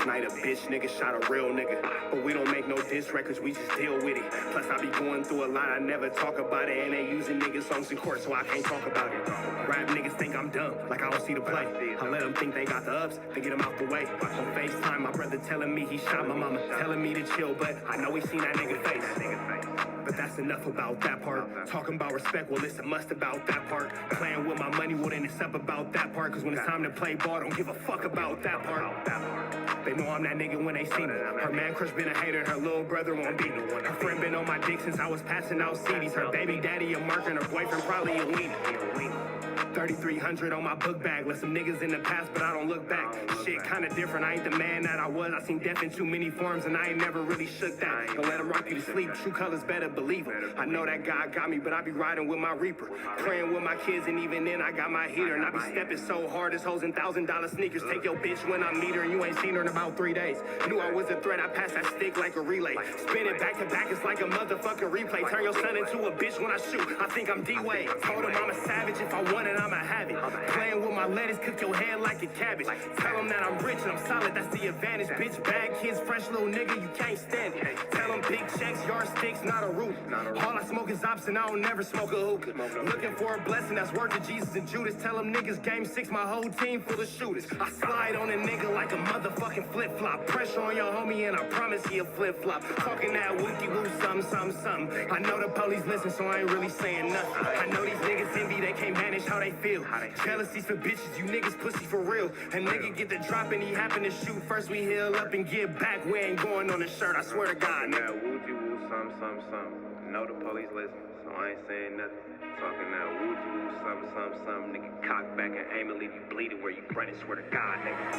Last night a bitch nigga shot a real nigga. But we don't make no diss records, we just deal with it. Plus I be going through a lot, I never talk about it. And they using niggas songs in court, so I can't talk about it. Rap niggas think I'm dumb, like I don't see the play. I let them think they got the ups, then get them out the way. On FaceTime, my brother telling me he shot my mama, telling me to chill, but I know he seen that nigga face. But that's enough about that part. Talking about respect, well, it's a must about that part. Playing with my money, well, then it's up about that part. Cause when it's time to play ball, don't give a fuck about that part. They know I'm that nigga when they see me. Her man crush been a hater and her little brother won't beat me. Her friend been on my dick since I was passing out CDs. Her baby daddy a mark and her boyfriend probably a weenie. 3,300 on my book bag. Let some niggas in the past, but I don't look back. Shit kinda different, I ain't the man that I was. I seen death in too many forms and I ain't never really shook that. Don't let him rock you to sleep, true colors better believe him. I know that God got me, but I be riding with my reaper. Praying with my kids and even then I got my heater. And I be stepping so hard, this hoes in $1,000 sneakers. Take your bitch when I meet her and you ain't seen her in about 3 days. Knew I was a threat, I passed that stick like a relay. Spin it back to back, it's like a motherfucking replay. Turn your son into a bitch when I shoot, I think I'm D-Wade. Told him I'm a savage, if I want it, I'ma have it. Playing with my lettuce, cook your head like a cabbage. Tell them that I'm rich and I'm solid, that's the advantage. Bitch, bad kids, fresh little nigga, you can't stand it. Tell them big checks, yardsticks, not a roof. All I smoke is ops and I don't never smoke a hookah. Looking for a blessing that's worth of Jesus and Judas. Tell them niggas game 6, my whole team full of shooters. I slide on a nigga like a motherfucking flip-flop. Pressure on your homie and I promise he a flip-flop. Talking that wiki-woo, something. I know the police listen, so I ain't really saying nothing. I know these niggas envy, they can't manage how they feel. Jealousy's for bitches, you niggas pussy for real. A nigga get the drop and he happen to shoot. First we heal up and get back. We ain't going on the shirt, I swear to God. Now woo-de-woo, something. Know the police listen, so I ain't saying nothing. Talking now woo-de-woo, something. Nigga cock back and aim and leave you bleeding where you running. Swear to God, nigga.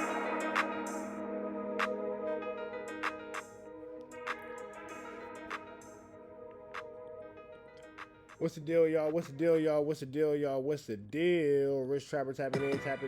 What's the deal, y'all? What's the deal? Rich Trapper tapping in, 10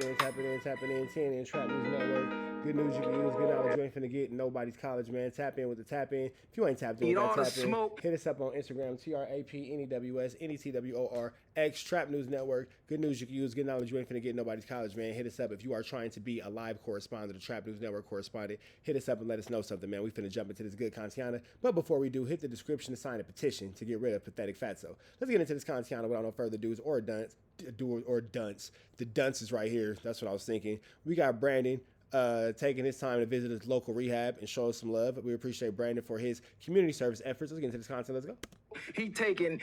in Trap News Network. Good news you can use, good knowledge you ain't finna get nobody's college, man. Tap in with the tap in. If you ain't tapped in, tap in. Hit us up on Instagram, TRAPNEWS, NETWORX, Trap News Network. Good news you can use, good knowledge you ain't finna get nobody's college, man. Hit us up if you are trying to be a live correspondent, a Trap News Network correspondent. Hit us up and let us know something, man. We finna jump into this good Kantiana. But before we do, hit the description to sign a petition to get rid of pathetic fatso. Let's get into this Kantiana without no further do's or dunce. The dunce is right here. That's what I was thinking. We got Brandon taking his time to visit his local rehab and show us some love. We appreciate Brandon for his community service efforts. Let's get into this content. Let's go. He taking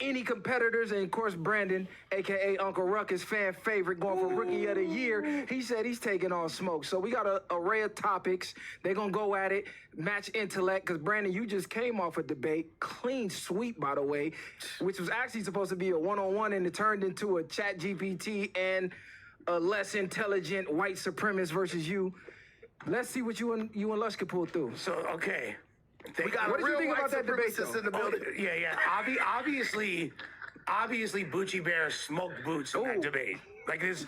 any competitors, and of course Brandon, aka Uncle Ruckus, fan favorite, going for Rookie of the Year. He said he's taking on smoke. So we got an array of topics. They're gonna go at it, match intellect, because Brandon, you just came off a debate, clean sweep by the way, which was actually supposed to be a one-on-one, and it turned into a chat GPT and a less intelligent white supremacist versus you. Let's see what you and Lush can pull through. So, okay. We got what do you think about that debate, in the building? Yeah. Obviously, Bucci Bear smoked boots in that debate. Like, it's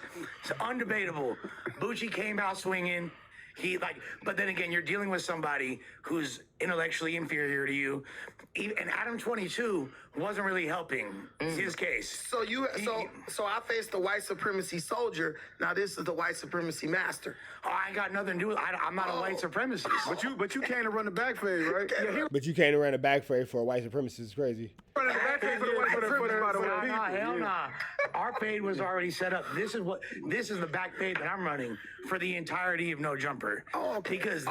undebatable. Bucci came out swinging. But then again, you're dealing with somebody who's intellectually inferior to you. And Adam 22 wasn't really helping his case. So I faced the white supremacy soldier. Now this is the white supremacy master. Oh, I ain't got nothing to do with it. I'm not a white supremacist. But you came to run the back fade, right? But you came to run a back fade for a white supremacist. It's crazy. Running the back fade for the white supremacists, by the way. Nah, hell nah. Our fade was already set up. This is the back fade that I'm running for the entirety of No Jumper. Oh, okay. Because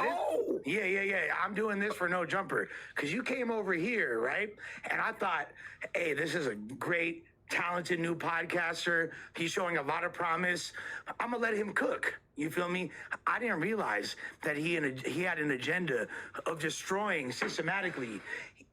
yeah. I'm doing this for No Jumper. Because you came over here, right? And I thought, hey, this is a great, talented new podcaster. He's showing a lot of promise. I'm gonna let him cook. You feel me? I didn't realize that he had an agenda of destroying systematically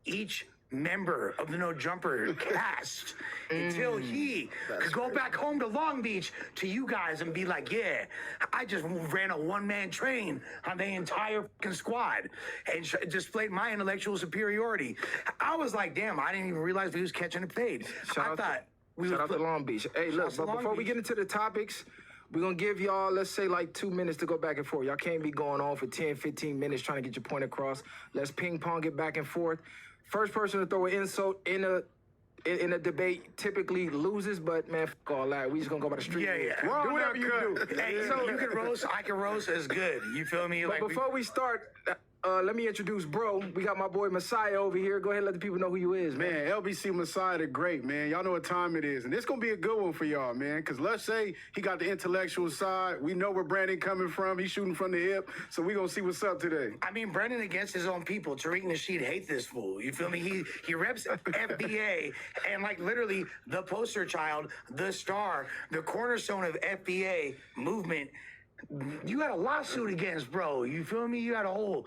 each member of the No Jumper cast until he could go back home to Long Beach to you guys and be like, yeah, I just ran a one-man train on the entire fucking squad and displayed my intellectual superiority. I was like, damn, I didn't even realize we was catching a fade. Shout out to Long Beach. Hey, look, but before we get into the topics, we're going to give y'all, let's say, like 2 minutes to go back and forth. Y'all can't be going on for 10, 15 minutes trying to get your point across. Let's ping pong it back and forth. First person to throw an insult in a in a debate typically loses, but man, fuck all that. We just gonna go by the street. Yeah. Do whatever you do. Hey, so you can roast, I can roast as good. You feel me? But before we start, let me introduce bro. We got my boy Messiah over here. Go ahead and let the people know who you is, man. Man, LBC Messiah the Great, man. Y'all know what time it is. And this going to be a good one for y'all, man. Because Lush say he got the intellectual side. We know where Brandon coming from. He's shooting from the hip. So we going to see what's up today. I mean, Brendan against his own people. Tariq Nasheed hates this fool. You feel me? He reps FBA and like literally the poster child, the star, the cornerstone of FBA movement. You had a lawsuit against bro. You feel me? You had a whole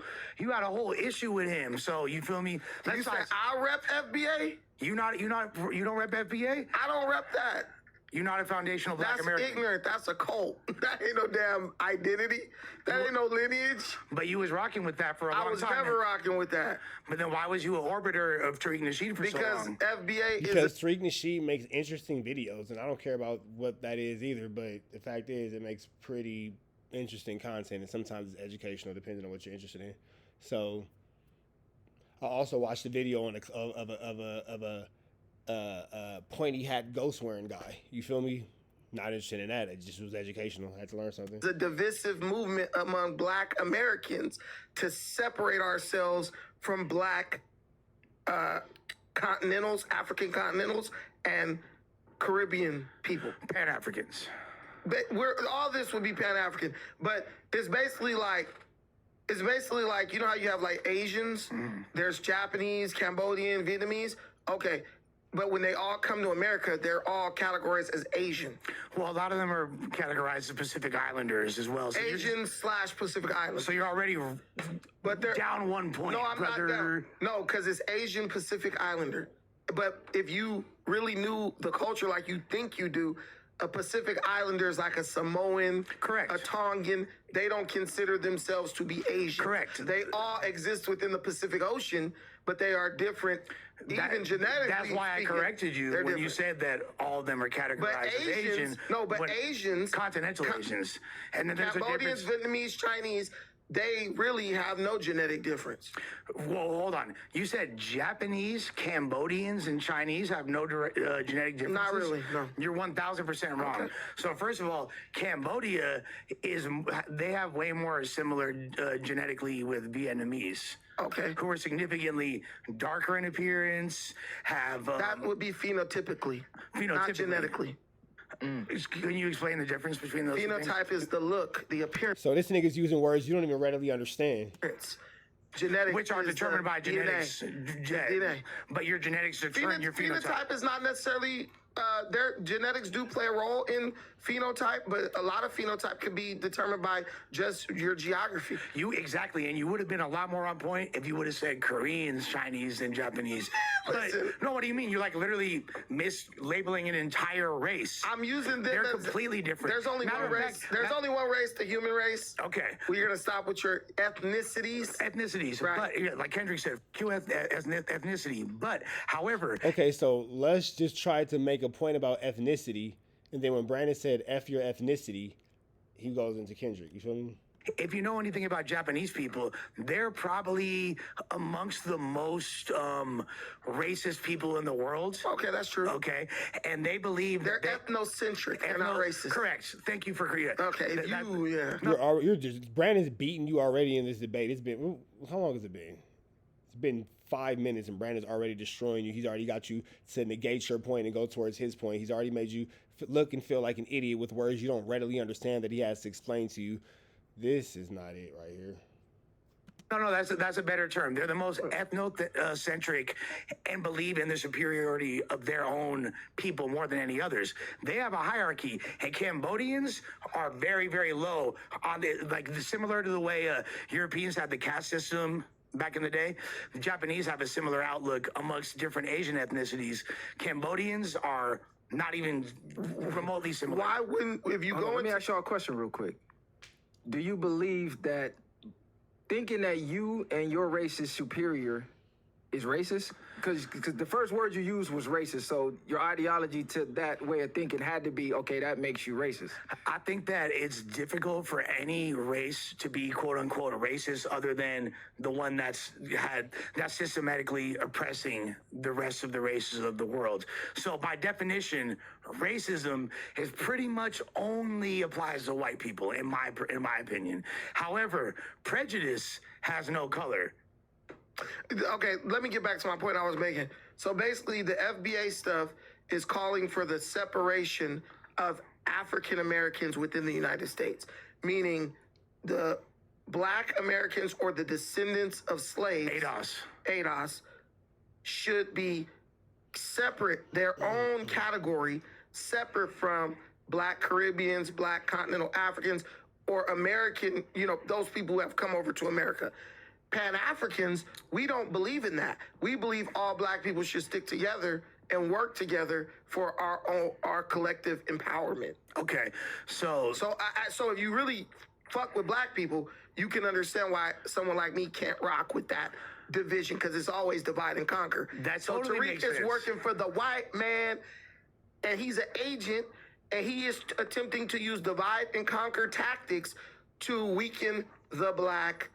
issue with him. So you feel me? You say I rep FBA? You don't rep FBA? I don't rep that. You're not a foundational Black That's American. ignorant. That's a cult. That ain't no damn identity. That ain't no lineage. But you was rocking with that for a long time. I was never rocking with that. But then why was you an orbiter of Tariq Nasheed for so long? Because FBA Because is... Tariq Nasheed makes interesting videos, and I don't care about what that is either, but the fact is it makes pretty interesting content, and sometimes it's educational depending on what you're interested in. So I also watched the video on a pointy hat ghost wearing guy. You feel me? Not interested in that. It just was educational. I had to learn something. It's a divisive movement among Black Americans to separate ourselves from Black continentals, African continentals, and Caribbean people. Pan-Africans. But all this would be Pan-African, but it's basically like, you know how you have like Asians? There's Japanese, Cambodian, Vietnamese. Okay. But when they all come to America, they're all categorized as Asian. Well, a lot of them are categorized as Pacific Islanders as well. So Asian/Pacific Islanders. So you're already but they're down 1 point, No, I'm brother. not down. No, because it's Asian Pacific Islander. But if you really knew the culture like you think you do, a Pacific Islander is like a Samoan, Correct. a Tongan. They don't consider themselves to be Asian. Correct. They all exist within the Pacific Ocean, but they are different, even genetically. That's why I corrected you when you said that all of them are categorized as Asian. No, but Asians, continental Asians, and then there's Cambodians, a difference. Vietnamese, Chinese, they really have no genetic difference. Whoa, hold on. You said Japanese, Cambodians, and Chinese have no genetic differences? Not really, no. You're 1,000% wrong. Okay. So first of all, Cambodia they have way more similar genetically with Vietnamese. Okay. Who are significantly darker in appearance, have... that would be phenotypically, not genetically. Can you explain the difference between those two things? Phenotype is the look, the appearance. So this nigga's using words you don't even readily understand. Genetics, which are determined by genetics. DNA. But your genetics determine your phenotype. Phenotype is not necessarily... their genetics do play a role in phenotype, but a lot of phenotype can be determined by just your geography. Exactly, and you would have been a lot more on point if you would have said Koreans, Chinese, and Japanese. But no, what do you mean? You're like literally mislabeling an entire race. I'm using They're completely different. There's only one race. There's only one race, the human race. Okay. We're gonna stop with your ethnicities. Ethnicities, right? But like Kendrick said, ethnicity. But however, okay, so Lush just tried to make a point about ethnicity, and then when Brandon said "F your ethnicity," he goes into Kendrick. You feel me? If you know anything about Japanese people, they're probably amongst the most racist people in the world. Okay, that's true. Okay, and they believe they're ethnocentric. They're not racist. Correct. Thank you for creating. Okay, you're just Brandon's beating you already in this debate. It's been how long has it been? It's been 5 minutes, and Brandon's already destroying you. He's already got you to negate your point and go towards his point. He's already made you look and feel like an idiot with words you don't readily understand that he has to explain to you. This is not it right here. No, that's a better term. They're the most ethnocentric and believe in the superiority of their own people more than any others. They have a hierarchy, and Cambodians are very, very low on similar to the way Europeans had the caste system back in the day. The Japanese have a similar outlook amongst different Asian ethnicities. Cambodians are not even remotely similar. Why wouldn't, if you go let me ask y'all a question real quick. Do you believe that thinking that you and your race is superior is racist? because the first word you used was racist, so your ideology to that way of thinking had to be, okay, that makes you racist. I think that it's difficult for any race to be quote unquote racist other than the one that's systematically oppressing the rest of the races of the world. So by definition, racism is pretty much only applies to white people in my opinion. However, prejudice has no color. Okay, let me get back to my point I was making. So basically, the FBA stuff is calling for the separation of African Americans within the United States, meaning the Black Americans or the descendants of slaves, ADOS, should be separate, their own category, separate from Black Caribbeans, Black Continental Africans, or American, those people who have come over to America. Pan-Africans, we don't believe in that. We believe all Black people should stick together and work together for our collective empowerment. Okay, so if you really fuck with Black people, you can understand why someone like me can't rock with that division, because it's always divide and conquer. That so totally Tariq makes is sense. working for the white man, and he's an agent, and he is attempting to use divide and conquer tactics to weaken the Black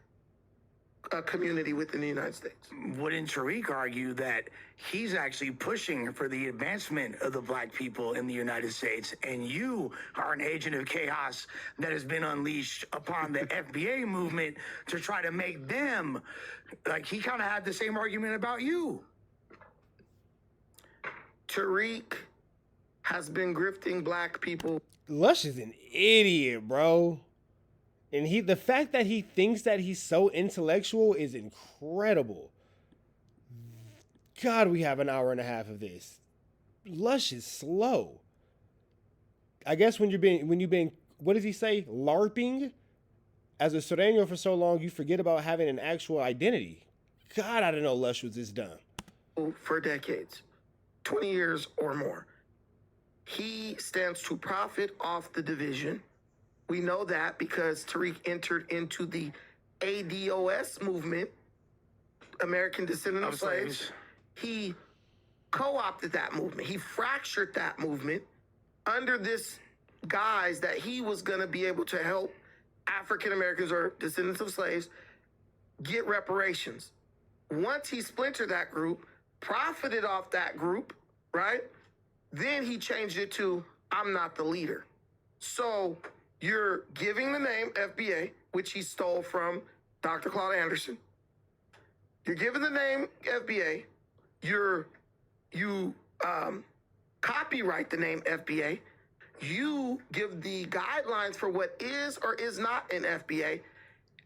community within the United States. Wouldn't Tariq argue that he's actually pushing for the advancement of the Black people in the United States, and you are an agent of chaos that has been unleashed upon the FBA movement to try to make them, like, he kind of had the same argument about you. Tariq has been grifting Black people. Lush is an idiot, bro. And the fact that he thinks that he's so intellectual is incredible. God, we have an hour and a half of this. Lush is slow. I guess when you've been, what does he say? LARPing? As a Sureño for so long, you forget about having an actual identity. God, I didn't know Lush was this dumb. For decades, 20 years or more. He stands to profit off the division. We know that because Tariq entered into the ADOS movement, American Descendant of Slaves. He co-opted that movement. He fractured that movement under this guise that he was going to be able to help African Americans or descendants of slaves get reparations. Once he splintered that group, profited off that group, right? Then he changed it to, I'm not the leader. So you're giving the name FBA, which he stole from Dr. Claude Anderson. You're giving the name FBA. You copyright the name FBA. You give the guidelines for what is or is not an FBA.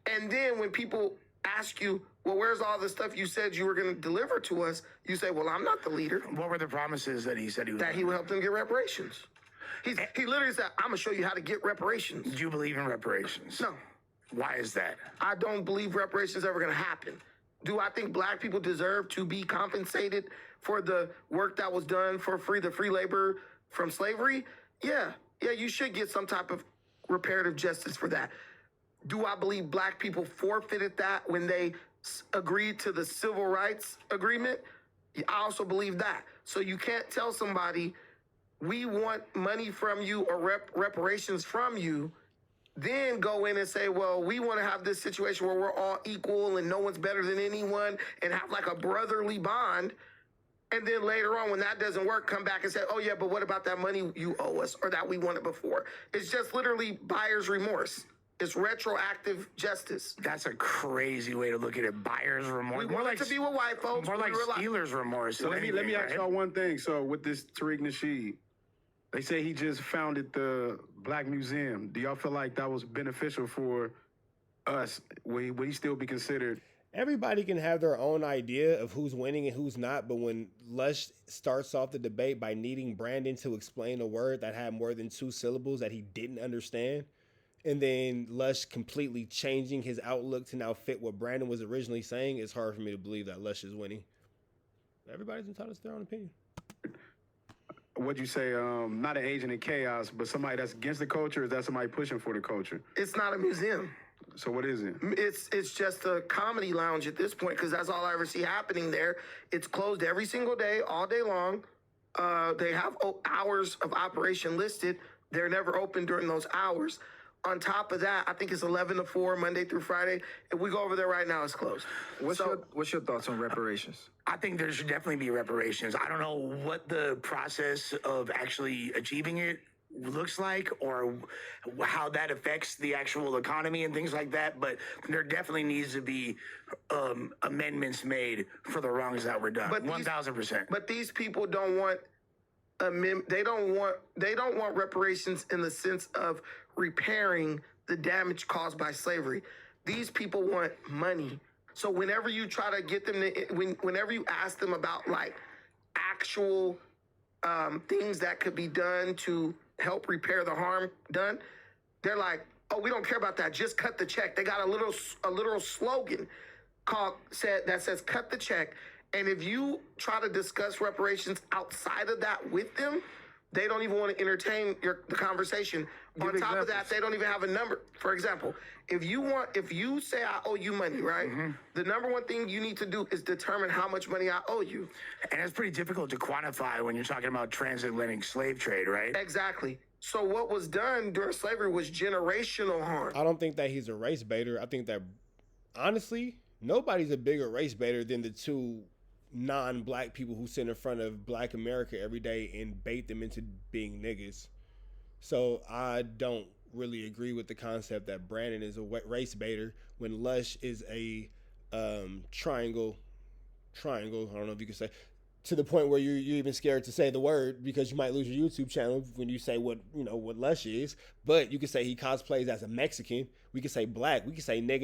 And then when people ask you, well, where's all the stuff you said you were going to deliver to us? You say, well, I'm not the leader. What were the promises that he said he was? That he would help them get reparations. He literally said, I'm going to show you how to get reparations. Do you believe in reparations? No. Why is that? I don't believe reparations are ever going to happen. Do I think Black people deserve to be compensated for the work that was done for the free labor from slavery? Yeah, you should get some type of reparative justice for that. Do I believe Black people forfeited that when they agreed to the Civil Rights Agreement? I also believe that. So you can't tell somebody, we want money from you or reparations from you, then go in and say, well, we want to have this situation where we're all equal and no one's better than anyone and have like a brotherly bond. And then later on, when that doesn't work, come back and say, oh, yeah, but what about that money you owe us or that we wanted before? It's just literally buyer's remorse. It's retroactive justice. That's a crazy way to look at it. Buyer's remorse. We want it to be with white folks. More like stealer's remorse. So let me ask y'all one thing. So with this Tariq Nasheed, they say he just founded the Black Museum. Do y'all feel like that was beneficial for us? Would he still be considered? Everybody can have their own idea of who's winning and who's not, but when Lush starts off the debate by needing Brandon to explain a word that had more than 2 syllables that he didn't understand, and then Lush completely changing his outlook to now fit what Brandon was originally saying, it's hard for me to believe that Lush is winning. Everybody's entitled to their own opinion. What'd you say? Not an agent of chaos, but somebody that's against the culture, or is that somebody pushing for the culture? It's not a museum. So what is it? It's just a comedy lounge at this point because that's all I ever see happening there. It's closed every single day, all day long. They have hours of operation listed. They're never open during those hours. On top of that, I think it's 11 to 4, Monday through Friday. If we go over there right now, it's closed. What's your thoughts on reparations? I think there should definitely be reparations. I don't know what the process of actually achieving it looks like or how that affects the actual economy and things like that, but there definitely needs to be amendments made for the wrongs that were done. 1,000%. But these people don't want they don't want reparations in the sense of repairing the damage caused by slavery. These people want money. So whenever you try to get them to, whenever you ask them about like actual things that could be done to help repair the harm done, they're like, oh, we don't care about that. Just cut the check. They got a literal slogan that says cut the check. And if you try to discuss reparations outside of that with them, they don't even want to entertain the conversation. On top of that, they don't even have a number. For example, if you say I owe you money, right? Mm-hmm. The number one thing you need to do is determine how much money I owe you. And it's pretty difficult to quantify when you're talking about transatlantic slave trade, right? Exactly. So what was done during slavery was generational harm. I don't think that he's a race baiter. I think that, honestly, nobody's a bigger race baiter than the two non-black people who sit in front of black America every day and bait them into being niggas. So I don't really agree with the concept that Brandon is a race baiter when Lush is a triangle. I don't know if you can say, to the point where you're even scared to say the word because you might lose your YouTube channel when you say what Lush is. But you can say he cosplays as a Mexican. We can say black. We can say nigga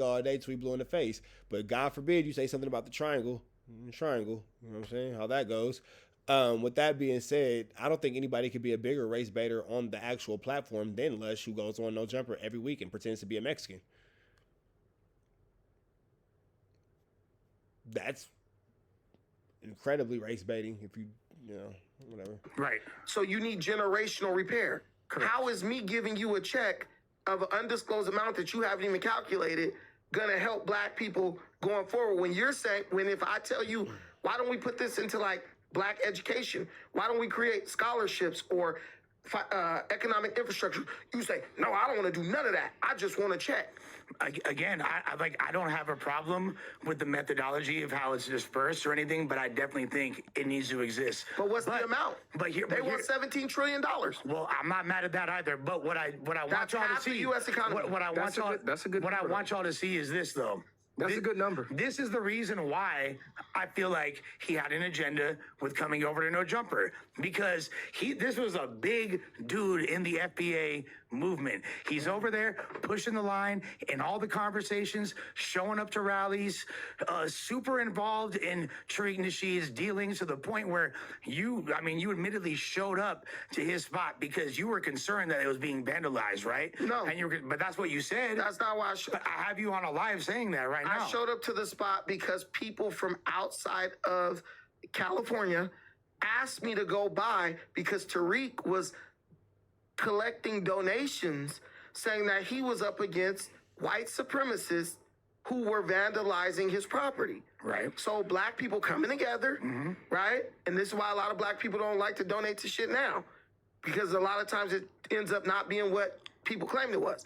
all day till we blue in the face. But God forbid you say something about the triangle. You know what I'm saying? How that goes. With that being said, I don't think anybody could be a bigger race baiter on the actual platform than Lush, who goes on No Jumper every week and pretends to be a Mexican. That's incredibly race baiting if you whatever. Right. So you need generational repair. Correct. How is me giving you a check of an undisclosed amount that you haven't even calculated gonna help black people going forward? When you're saying, if I tell you, why don't we put this into like black education? Why don't we create scholarships or economic infrastructure? You say, no, I don't want to do none of that. I just want to check. Again, I don't have a problem with the methodology of how it's dispersed or anything, but I definitely think it needs to exist. But what's the amount? They want $17 trillion. Well, I'm not mad at that either. But what I want y'all to see, the U.S. economy. What I want y'all to see is this though. That's a good number. This is the reason why I feel like he had an agenda with coming over to No Jumper, because this was a big dude in the FBA movement. He's over there pushing the line in all the conversations, showing up to rallies, super involved in Tariq Nasheed's dealings to the point where you admittedly showed up to his spot because you were concerned that it was being vandalized, right? No. But that's what you said. That's not why I have you on a live saying that right now. I showed up to the spot because people from outside of California asked me to go by because Tariq was collecting donations saying that he was up against white supremacists who were vandalizing his property. Right. So black people coming together, right? And this is why a lot of black people don't like to donate to shit now, because a lot of times it ends up not being what people claimed it was.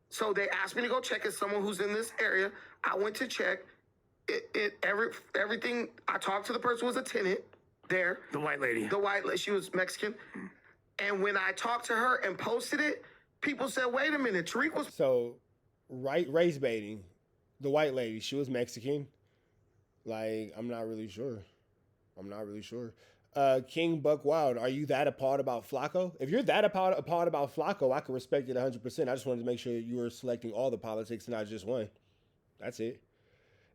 So they asked me to go check as someone who's in this area. I went to check. Everything. I talked to the person who was a tenant there. The white lady. She was Mexican. And when I talked to her and posted it, people said, wait a minute, Tariq was... So, race baiting. The white lady, she was Mexican. Like, I'm not really sure. King Buck Wild, are you that appalled about Flacco? If you're that appalled about Flacco, I can respect it 100%. I just wanted to make sure you were selecting all the politics and not just one. That's it.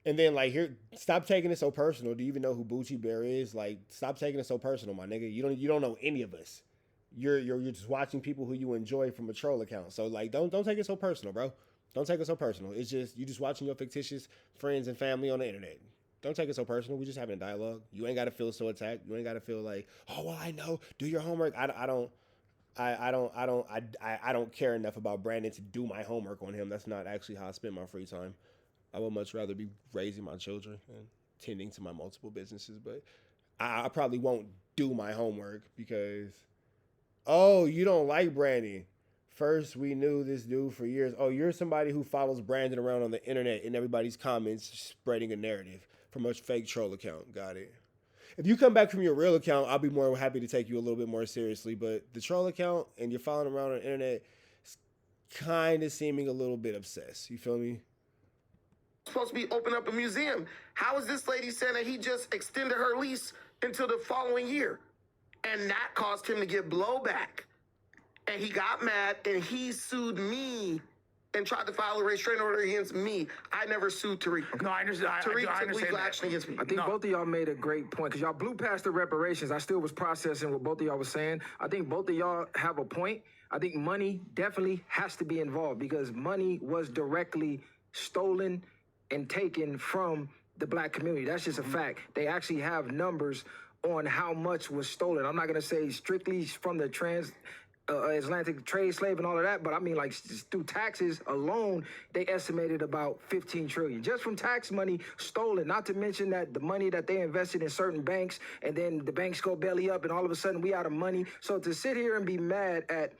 And then, like, here, stop taking it so personal. Do you even know who Bucci Bear is? Like, stop taking it so personal, my nigga. You don't know any of us. You're just watching people who you enjoy from a troll account. So, like, don't take it so personal, bro. Don't take it so personal. It's just you just watching your fictitious friends and family on the internet. Don't take it so personal. We just having a dialogue. You ain't got to feel so attacked. You ain't got to feel like, oh, well, I know. Do your homework. I I don't care enough about Brandon to do my homework on him. That's not actually how I spend my free time. I would much rather be raising my children and tending to my multiple businesses. But I probably won't do my homework because, oh, you don't like Brandon. First, we knew this dude for years. Oh, you're somebody who follows Brandon around on the internet in everybody's comments, spreading a narrative from a fake troll account. Got it. If you come back from your real account, I'll be more happy to take you a little bit more seriously. But the troll account and you're following around on the internet, it's kind of seeming a little bit obsessed. You feel me? Supposed to be open up a museum. How is this lady saying that he just extended her lease until the following year? And that caused him to get blowback. And he got mad and he sued me and tried to file a restraining order against me. I never sued Tariq. No, I understand. Tariq I took understand legal that. action against me. I think both of y'all made a great point because y'all blew past the reparations. I still was processing what both of y'all was saying. I think both of y'all have a point. I think money definitely has to be involved because money was directly stolen and taken from the black community. That's just a fact. They actually have numbers on how much was stolen. I'm not going to say strictly from the Atlantic trade slave and all of that, but I mean like through taxes alone, they estimated about 15 trillion just from tax money stolen, not to mention that the money that they invested in certain banks and then the banks go belly up and all of a sudden we out of money. So to sit here and be mad at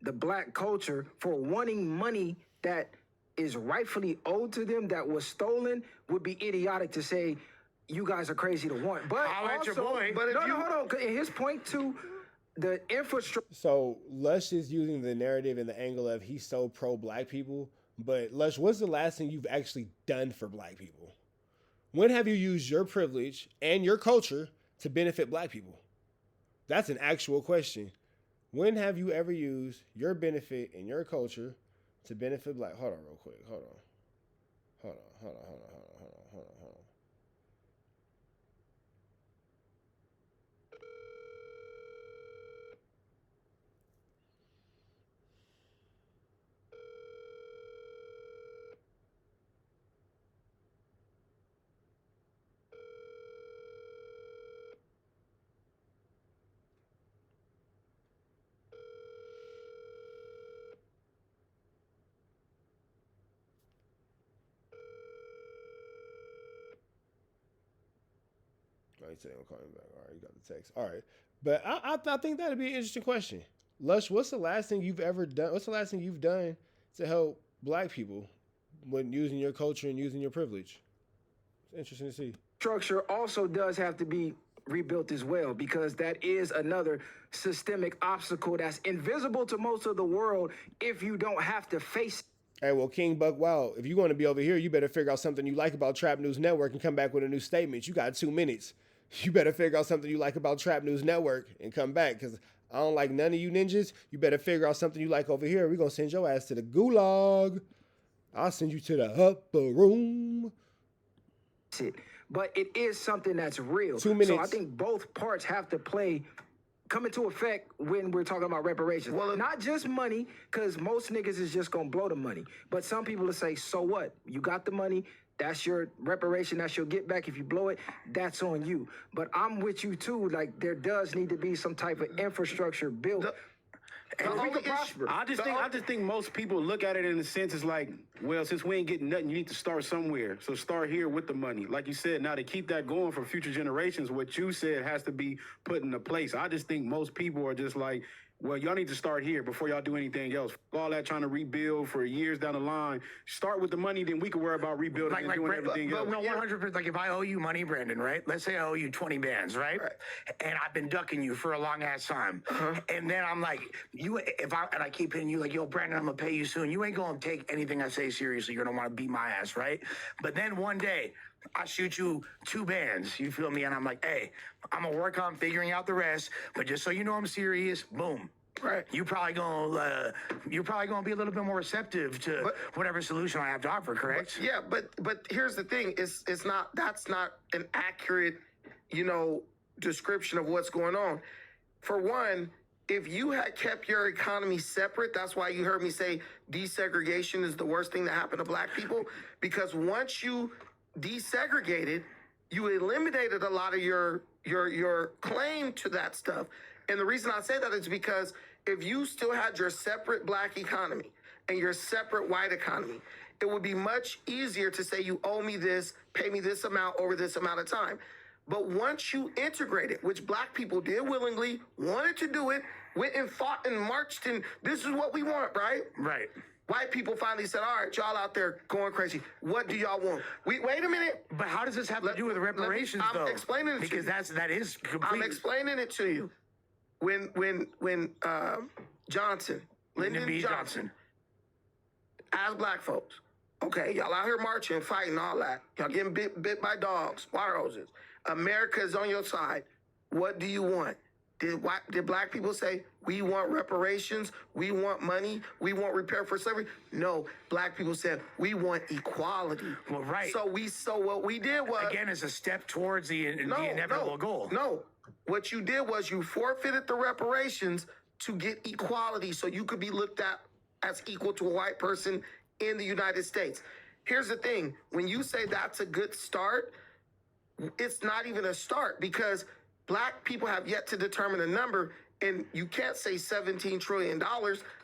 the black culture for wanting money that is rightfully owed to them that was stolen would be idiotic to say you guys are crazy to want. But I'll let your boy. But if hold on. 'Cause in his point too, the infrastructure. So Lush is using the narrative and the angle of he's so pro black people. But Lush, what's the last thing you've actually done for black people? When have you used your privilege and your culture to benefit black people? That's an actual question. When have you ever used your benefit and your culture to benefit black? Hold on real quick. Hold on. Oh, he said he'll call him back. All right, you got the text. All right. But I think that'd be an interesting question. Lush, what's the last thing you've ever done? What's the last thing you've done to help black people when using your culture and using your privilege? It's interesting to see. Structure also does have to be rebuilt as well because that is another systemic obstacle that's invisible to most of the world if you don't have to face it. Hey, well, King Buck Wow, if you want to be over here, you better figure out something you like about Trap News Network and come back with a new statement. You got 2 minutes. You better figure out something you like about Trap News Network and come back because I don't like none of you ninjas. You better figure out something you like over here. We're going to send your ass to the gulag. I'll send you to the upper room. But it is something that's real. 2 minutes. So I think both parts have to come into effect when we're talking about reparations. Well, not just money, because most niggas is just going to blow the money. But some people will say, so what? You got the money. That's your reparation. That's your get back. If you blow it, that's on you. But I'm with you too. Like there does need to be some type of infrastructure built. And we can prosper. I just think most people look at it in the sense it's like, well, since we ain't getting nothing, you need to start somewhere. So start here with the money. Like you said, now to keep that going for future generations, what you said has to be put into place. I just think most people are just like, well, y'all need to start here before y'all do anything else. All that trying to rebuild for years down the line. Start with the money, then we can worry about rebuilding and doing everything else. No, 100%. Like if I owe you money, Brandon, right? Let's say I owe you 20 bands, right? And I've been ducking you for a long ass time. And then I'm like, I keep hitting you like, yo, Brandon, I'm gonna pay you soon. You ain't gonna take anything I say seriously. You're gonna want to beat my ass, right? But then one day, I shoot you 2 bands, you feel me? And I'm like, hey, I'm gonna work on figuring out the rest, but just so you know I'm serious, boom. Right. You're probably gonna be a little bit more receptive to whatever solution I have to offer, correct? But here's the thing, that's not an accurate, description of what's going on. For one, if you had kept your economy separate, that's why you heard me say desegregation is the worst thing that happened to black people, because once you desegregated, you eliminated a lot of your claim to that stuff. And the reason I say that is because if you still had your separate black economy and your separate white economy, it would be much easier to say you owe me this, pay me this amount over this amount of time. But once you integrate it, which black people did willingly, wanted to do it, went and fought and marched, and this is what we want, right? Right. White people finally said, all right, y'all out there going crazy. What do y'all want? Wait a minute. But how does this have to do with reparations, though? I'm explaining it to you. Because that is complete. I'm explaining it to you. When Johnson, Lyndon B. Johnson, as black folks, okay, y'all out here marching, fighting, all that. Y'all getting bit by dogs, water hoses. America is on your side. What do you want? Did black people say, we want reparations, we want money, we want repair for slavery? No, black people said, we want equality. Well, right. So what we did was... Again, it's a step towards the inevitable goal. No, what you did was you forfeited the reparations to get equality so you could be looked at as equal to a white person in the United States. Here's the thing, when you say that's a good start, it's not even a start because black people have yet to determine a number, and you can't say $17 trillion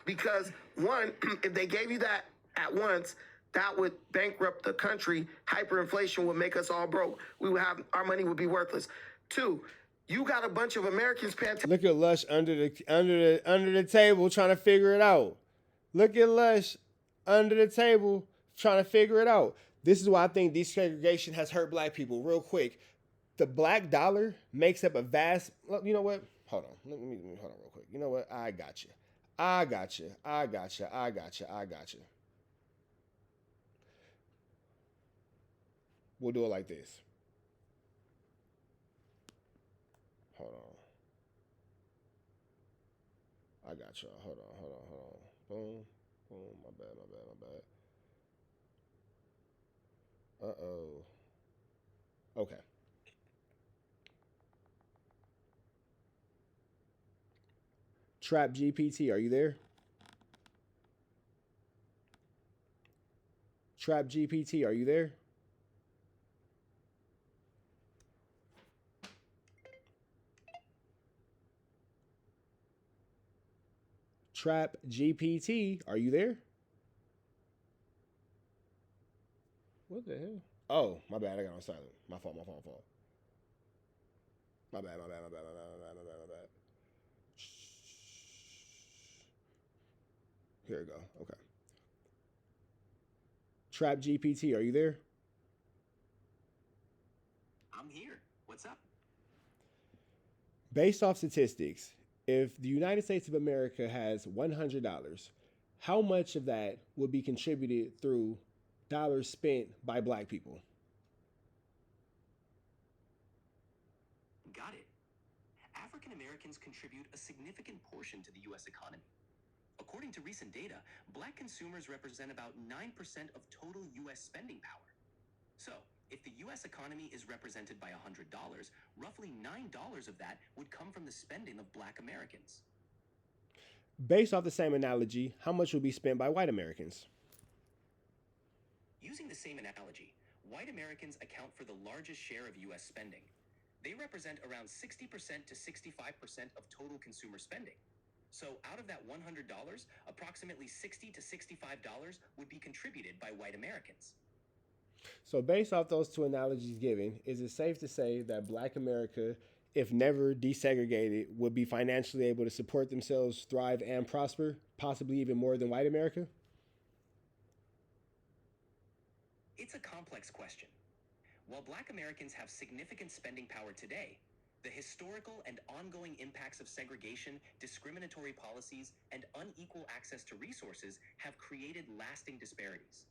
because, one, if they gave you that at once, that would bankrupt the country. Hyperinflation would make us all broke. Our money would be worthless. Two, you got a bunch of Americans paying. Look at Lush under the table trying to figure it out. Look at Lush under the table trying to figure it out. This is why I think desegregation has hurt black people. Real quick, the black dollar makes up a vast. You know what? Hold on. Let me hold on real quick. You know what? I got you. We'll do it like this. Hold on. I got y'all. Hold on. Boom. My bad. Uh-oh. Okay. Trap GPT, are you there? Trap GPT, are you there? Trap GPT, are you there? What the hell? Oh, my bad. I got on silent. My fault. My bad. Here we go. Okay. Trap GPT, are you there? I'm here. What's up? Based off statistics, if the United States of America has $100, how much of that would be contributed through dollars spent by black people? Got it. African Americans contribute a significant portion to the U.S. economy. According to recent data, black consumers represent about 9% of total U.S. spending power. So, if the U.S. economy is represented by $100, roughly $9 of that would come from the spending of black Americans. Based off the same analogy, how much will be spent by white Americans? Using the same analogy, white Americans account for the largest share of U.S. spending. They represent around 60% to 65% of total consumer spending. So out of that $100, approximately $60 to $65 would be contributed by white Americans. So based off those two analogies given, is it safe to say that black America, if never desegregated, would be financially able to support themselves, thrive, and prosper, possibly even more than white America? It's a complex question. While black Americans have significant spending power today, the historical and ongoing impacts of segregation, discriminatory policies, and unequal access to resources have created lasting disparities.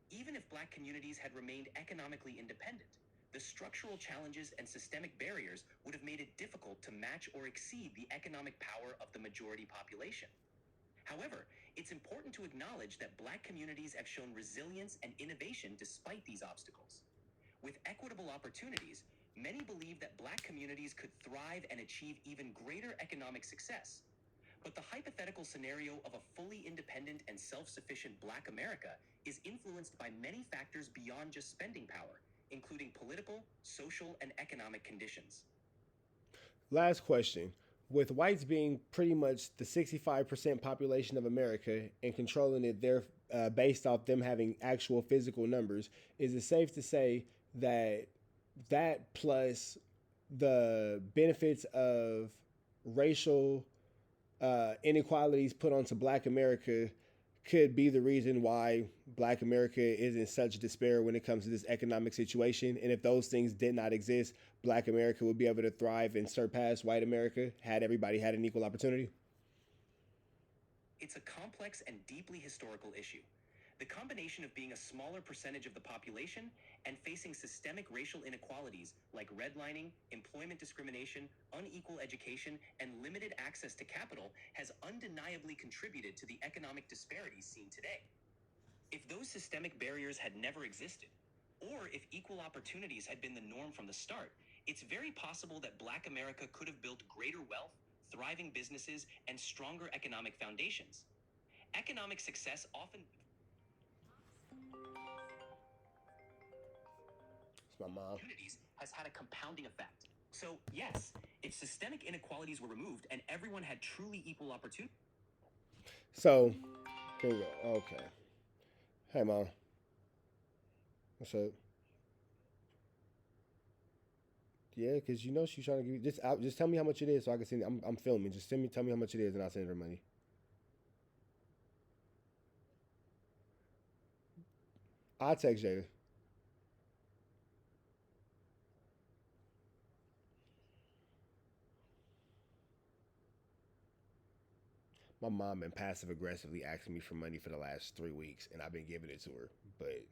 Even if black communities had remained economically independent, the structural challenges and systemic barriers would have made it difficult to match or exceed the economic power of the majority population. However, it's important to acknowledge that black communities have shown resilience and innovation despite these obstacles. With equitable opportunities, many believe that black communities could thrive and achieve even greater economic success. But the hypothetical scenario of a fully independent and self-sufficient black America is influenced by many factors beyond just spending power, including political, social, and economic conditions. Last question. with whites being pretty much the 65% population of America and controlling it, they're based off them having actual physical numbers. Is it safe to say that that plus the benefits of racial inequalities put onto Black America could be the reason why Black America is in such despair when it comes to this economic situation? And if those things did not exist, Black America would be able to thrive and surpass white America had everybody had an equal opportunity? It's a complex and deeply historical issue. The combination of being a smaller percentage of the population and facing systemic racial inequalities like redlining, employment discrimination, unequal education, and limited access to capital has undeniably contributed to the economic disparities seen today. If those systemic barriers had never existed, or if equal opportunities had been the norm from the start, it's very possible that Black America could have built greater wealth, thriving businesses, and stronger economic foundations. Economic success often... It's my mom. Has had a compounding effect. So, yes, if systemic inequalities were removed and everyone had truly equal opportunity... So, there we go. Okay. Hey, Mom. What's up? Yeah, because you know she's trying to give you... Just tell me how much it is so I can send it. I'm filming. Just tell me how much it is and I'll send her money. I'll text Jada. My mom been passive aggressively asking me for money for the last 3 weeks, and I've been giving it to her. But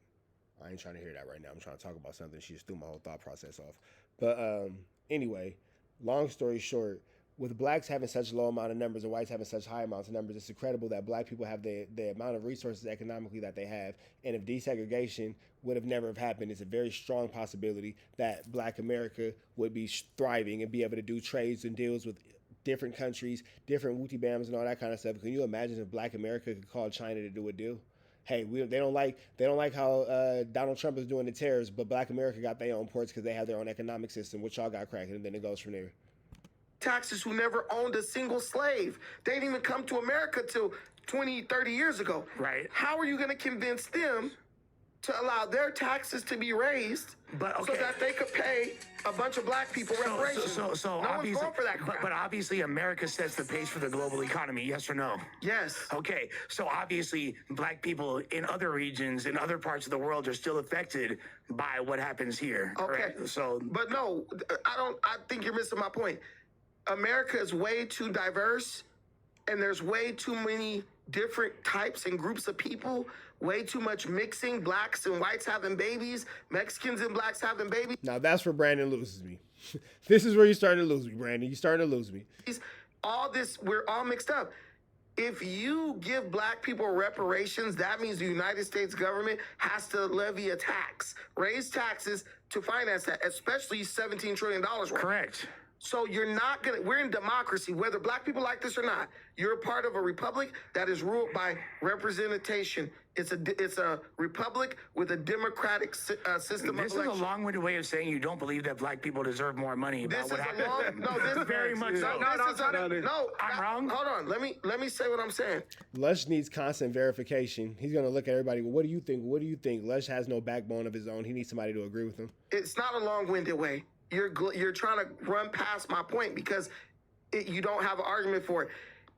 I ain't trying to hear that right now. I'm trying to talk about something. She just threw my whole thought process off. But anyway, long story short, with blacks having such low amount of numbers and whites having such high amounts of numbers, it's incredible that black people have the amount of resources economically that they have. And if desegregation would have never have happened, it's a very strong possibility that Black America would be thriving and be able to do trades and deals with different countries, different wooty bams and all that kind of stuff. Can you imagine if Black America could call China to do a deal? Hey, they don't like how Donald Trump is doing the tariffs, but Black America got their own ports because they have their own economic system, which y'all got cracking, and then it goes from there. Taxes who never owned a single slave. They didn't even come to America till 20, 30 years ago. Right. How are you going to convince them to allow their taxes to be raised so that they could pay a bunch of black people reparations? So no one's going for that crap. But obviously America sets the pace for the global economy, yes or no? Yes. Okay, so obviously black people in other regions, in other parts of the world are still affected by what happens here. Okay. Correct? So, but no, I think you're missing my point. America is way too diverse, and there's way too many different types and groups of people, way too much mixing, blacks and whites having babies, Mexicans and blacks having babies. Now that's where Brandon loses me. This is where you're starting to lose me, Brandon. You're starting to lose me. All this, we're all mixed up. If you give black people reparations, that means the United States government has to levy a tax, raise taxes to finance that, especially $17 trillion worth. correct. So you're not gonna, we're in democracy, whether black people like this or not. You're a part of a republic that is ruled by representation. It's a republic with a democratic system This of election. is a long-winded way of saying you don't believe that black people deserve more money about what happened. This Very much so. I'm wrong. Hold on, let me say what I'm saying. Lush needs constant verification. He's gonna look at everybody. Well, what do you think? What do you think? Lush has no backbone of his own. He needs somebody to agree with him. It's not a long-winded way. You're trying to run past my point because you don't have an argument for it.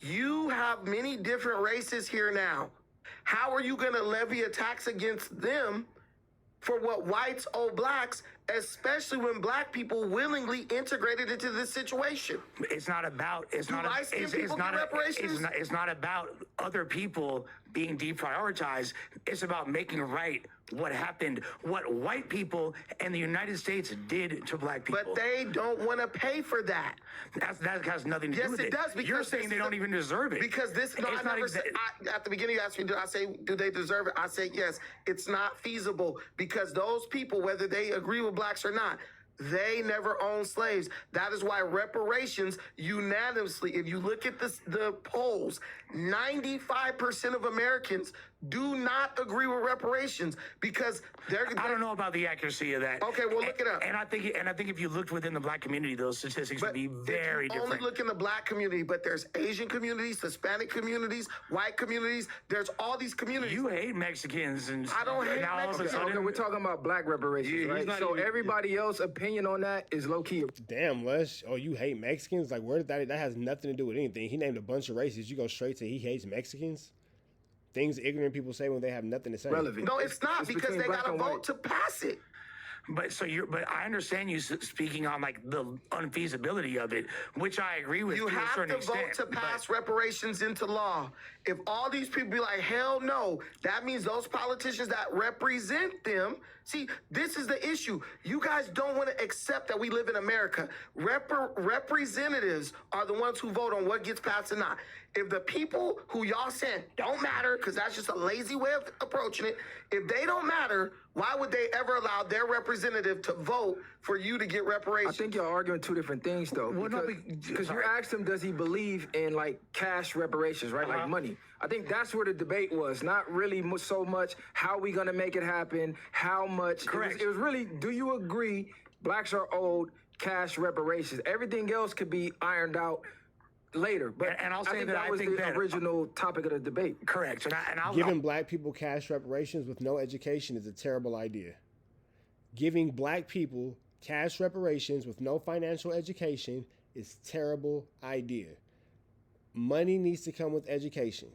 You have many different races here now. How are you going to levy a tax against them for what whites owe blacks, especially when black people willingly integrated into this situation? It's not about it's not about other people being deprioritized. It's about making right what happened, what white people and the United States did to black people. But they don't want to pay for that. That has nothing to do with it. Yes, it does. Because you're saying they don't even deserve it. Because this, no, I never said, at the beginning you asked me, did I say, do they deserve it? I say yes. It's not feasible because those people, whether they agree with blacks or not, they never owned slaves. That is why reparations unanimously, if you look at the polls, 95% of Americans do not agree with reparations because I don't know about the accuracy of that. Okay, well, look it up. And I think if you looked within the black community, those statistics would be very different. Only look in the black community, but there's Asian communities, Hispanic communities, white communities. There's all these communities. You hate Mexicans, and I don't hate Mexicans. Okay, we're talking about black reparations, right? So everybody else's opinion on that is low key. Damn, Lush. Oh, you hate Mexicans? Like, where did that has nothing to do with anything. He named a bunch of races. You go straight to he hates Mexicans? Things ignorant people say when they have nothing to say. Relevant. No, it's not because they got to vote to pass it. But I understand you speaking on like the unfeasibility of it, which I agree with. You have to vote to pass reparations into law. If all these people be like, hell no, that means those politicians that represent them. See, this is the issue. You guys don't want to accept that we live in America. Representatives are the ones who vote on what gets passed and not. If the people who y'all saying don't matter, because that's just a lazy way of approaching it, if they don't matter, why would they ever allow their representative to vote for you to get reparations? I think y'all arguing two different things, though. Because you asked him, does he believe in, like, cash reparations, right? Like money. I think that's where the debate was. Not really so much how we going to make it happen, how much. Correct. It was really, do you agree blacks are owed cash reparations? Everything else could be ironed out later, but and I'll say that was the original topic of the debate. Correct. Giving black people cash reparations with no education is a terrible idea. Giving black people cash reparations with no financial education is a terrible idea. Money needs to come with education.